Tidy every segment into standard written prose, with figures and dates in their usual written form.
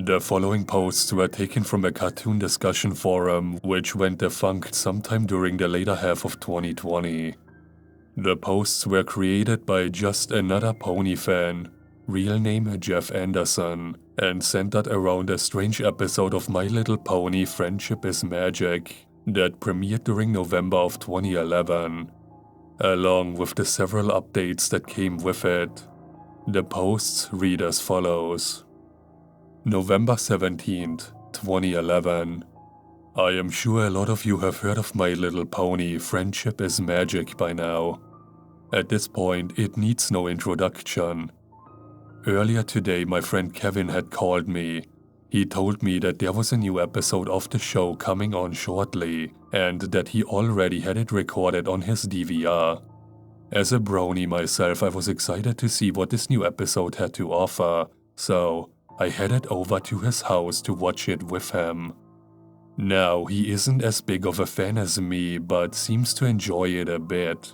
The following posts were taken from a cartoon discussion forum which went defunct sometime during the later half of 2020. The posts were created by Just Another Pony fan, real name Jeff Anderson, and centered around a strange episode of My Little Pony Friendship is Magic that premiered during November of 2011, along with the several updates that came with it. The posts read as follows. November 17th, 2011. I am sure a lot of you have heard of My Little Pony Friendship is Magic by now. At this point, it needs no introduction. Earlier today, my friend Kevin had called me. He told me that there was a new episode of the show coming on shortly, and that he already had it recorded on his DVR. As a brony myself, I was excited to see what this new episode had to offer, so I headed over to his house to watch it with him. Now, he isn't as big of a fan as me, but seems to enjoy it a bit.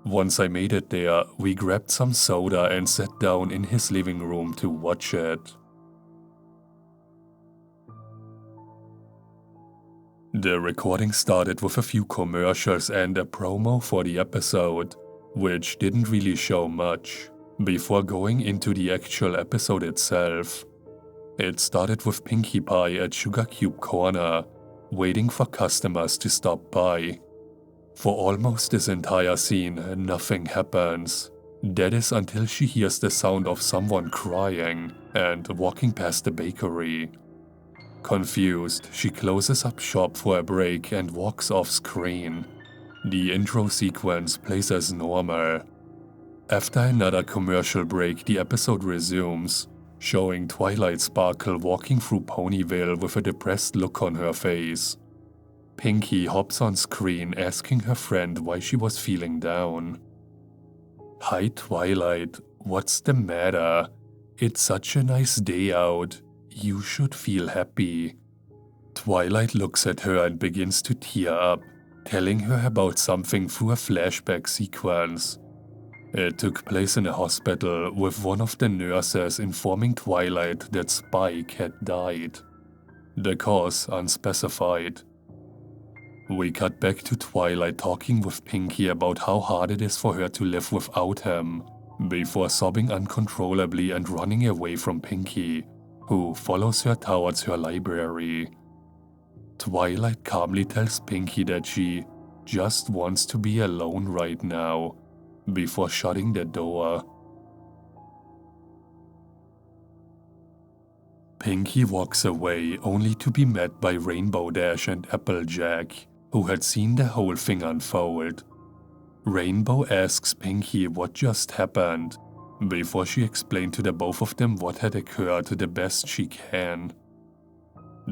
Once I made it there, we grabbed some soda and sat down in his living room to watch it. The recording started with a few commercials and a promo for the episode, which didn't really show much, before going into the actual episode itself. It started with Pinkie Pie at Sugar Cube Corner, waiting for customers to stop by. For almost this entire scene, nothing happens. That is until she hears the sound of someone crying and walking past the bakery. Confused, she closes up shop for a break and walks off screen. The intro sequence plays as normal. After another commercial break, the episode resumes, showing Twilight Sparkle walking through Ponyville with a depressed look on her face. Pinkie hops on screen asking her friend why she was feeling down. Hi Twilight, what's the matter? It's such a nice day out. You should feel happy. Twilight looks at her and begins to tear up, telling her about something through a flashback sequence. It took place in a hospital, with one of the nurses informing Twilight that Spike had died. The cause unspecified. We cut back to Twilight talking with Pinkie about how hard it is for her to live without him, before sobbing uncontrollably and running away from Pinkie, who follows her towards her library. Twilight calmly tells Pinkie that she just wants to be alone right now, before shutting the door. Pinkie walks away only to be met by Rainbow Dash and Applejack, who had seen the whole thing unfold. Rainbow asks Pinkie what just happened, before she explained to the both of them what had occurred the best she can.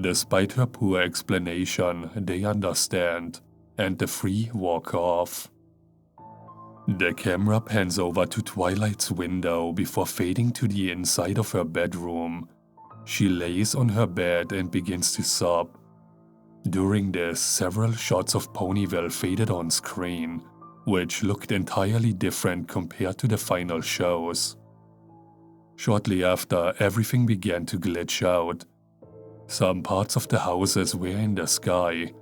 Despite her poor explanation, they understand, and the three walk off. The camera pans over to Twilight's window before fading to the inside of her bedroom. She lays on her bed and begins to sob. During this, several shots of Ponyville faded on screen, which looked entirely different compared to the final shows. Shortly after, everything began to glitch out. Some parts of the houses were in the sky,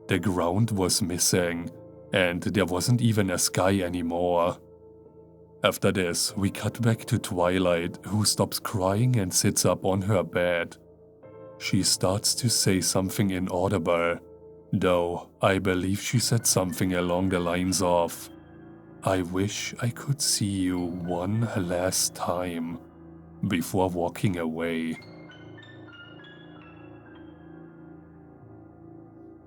the ground was missing, and there wasn't even a sky anymore. After this, we cut back to Twilight, who stops crying and sits up on her bed. She starts to say something inaudible, though I believe she said something along the lines of, "I wish I could see you one last time," before walking away.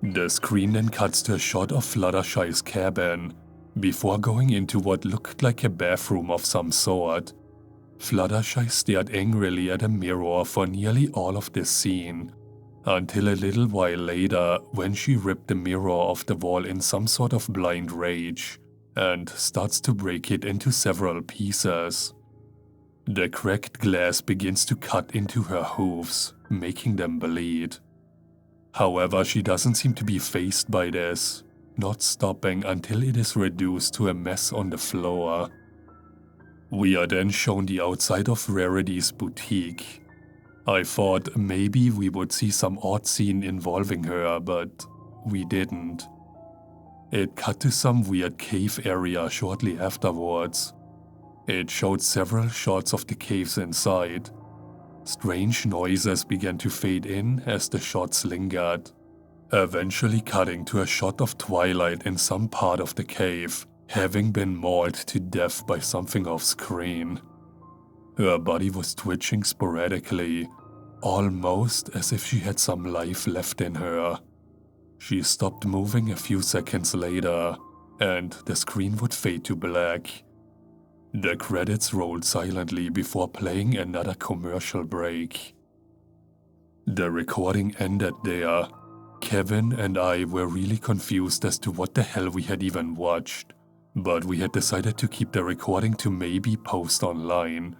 The screen then cuts to a shot of Fluttershy's cabin, before going into what looked like a bathroom of some sort. Fluttershy stared angrily at a mirror for nearly all of this scene, until a little while later when she ripped the mirror off the wall in some sort of blind rage, and starts to break it into several pieces. The cracked glass begins to cut into her hooves, making them bleed. However, she doesn't seem to be fazed by this, not stopping until it is reduced to a mess on the floor. We are then shown the outside of Rarity's boutique. I thought maybe we would see some odd scene involving her, but we didn't. It cut to some weird cave area shortly afterwards. It showed several shots of the caves inside. Strange noises began to fade in as the shots lingered, eventually cutting to a shot of Twilight in some part of the cave, having been mauled to death by something off screen. Her body was twitching sporadically, almost as if she had some life left in her. She stopped moving a few seconds later, and the screen would fade to black. The credits rolled silently before playing another commercial break. The recording ended there. Kevin and I were really confused as to what the hell we had even watched, but we had decided to keep the recording to maybe post online,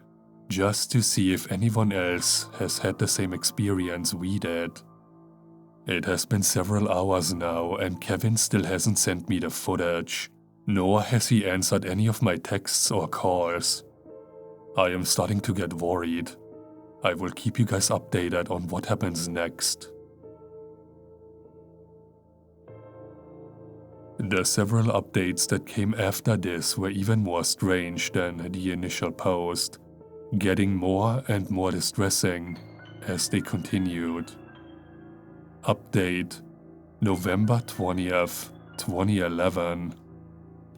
just to see if anyone else has had the same experience we did. It has been several hours now and Kevin still hasn't sent me the footage, nor has he answered any of my texts or calls. I am starting to get worried. I will keep you guys updated on what happens next. The several updates that came after this were even more strange than the initial post, getting more and more distressing as they continued. Update: November 20th, 2011.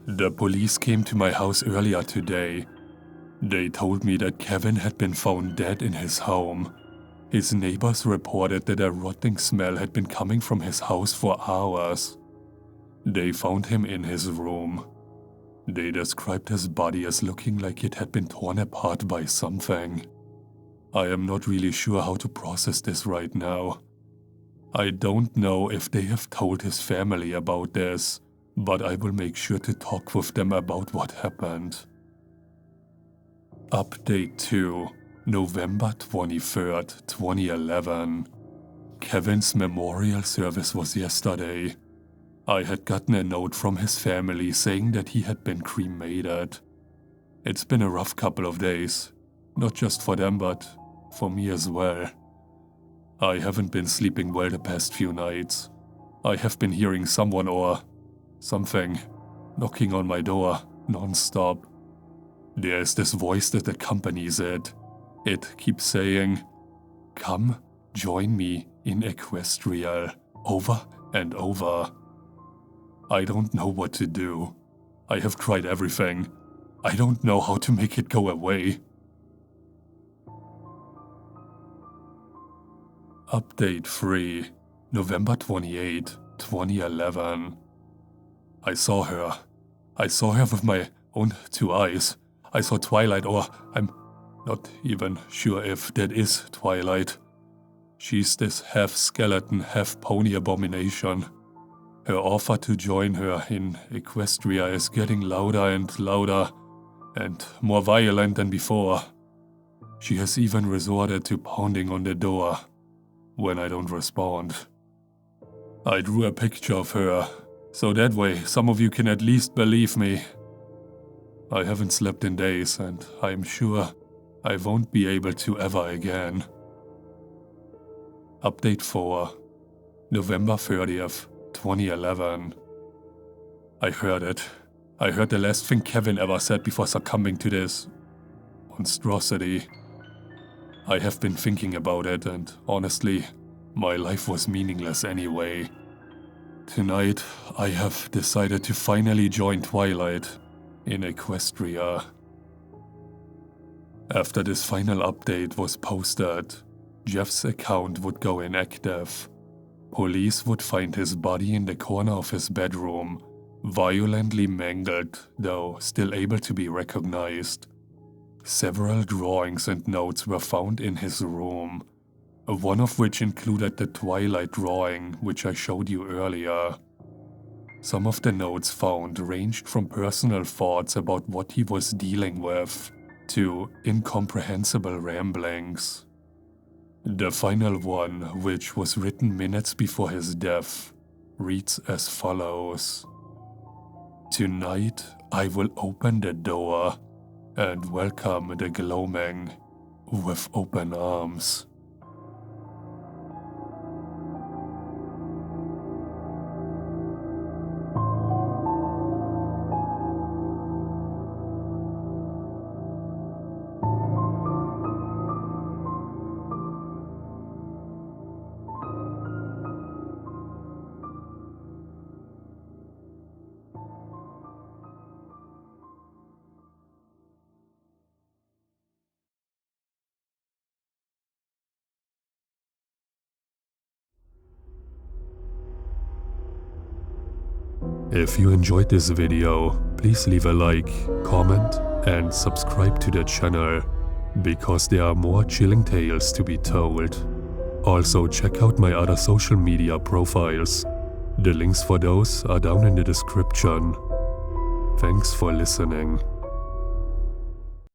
The police came to my house earlier today. They told me that Kevin had been found dead in his home. His neighbors reported that a rotting smell had been coming from his house for hours. They found him in his room. They described his body as looking like it had been torn apart by something. I am not really sure how to process this right now. I don't know if they have told his family about this, but I will make sure to talk with them about what happened. Update 2, November 23rd, 2011. Kevin's memorial service was yesterday. I had gotten a note from his family saying that he had been cremated. It's been a rough couple of days, not just for them but for me as well. I haven't been sleeping well the past few nights. I have been hearing someone or something knocking on my door non-stop. There is this voice that accompanies it. It keeps saying, "Come, join me in Equestria," over and over. I don't know what to do. I have tried everything. I don't know how to make it go away. Update 3, November 28, 2011. I saw her. I saw her with my own two eyes. I saw Twilight, or I'm not even sure if that is Twilight. She's this half-skeleton, half-pony abomination. Her offer to join her in Equestria is getting louder and louder, and more violent than before. She has even resorted to pounding on the door when I don't respond. I drew a picture of her, so that way some of you can at least believe me. I haven't slept in days, and I'm sure I won't be able to ever again. Update 4, November 30th, 2011. I heard it. I heard the last thing Kevin ever said before succumbing to this monstrosity. I have been thinking about it, and honestly, my life was meaningless anyway. Tonight, I have decided to finally join Twilight in Equestria. After this final update was posted, Jeff's account would go inactive. Police would find his body in the corner of his bedroom, violently mangled, though still able to be recognized. Several drawings and notes were found in his room, one of which included the Twilight drawing which I showed you earlier. Some of the notes found ranged from personal thoughts about what he was dealing with to incomprehensible ramblings. The final one, which was written minutes before his death, reads as follows: "Tonight I will open the door and welcome the gloaming with open arms. If you enjoyed this video, please leave a like, comment, and subscribe to the channel, because there are more chilling tales to be told. Also check out my other social media profiles. The links for those are down in the description. Thanks for listening.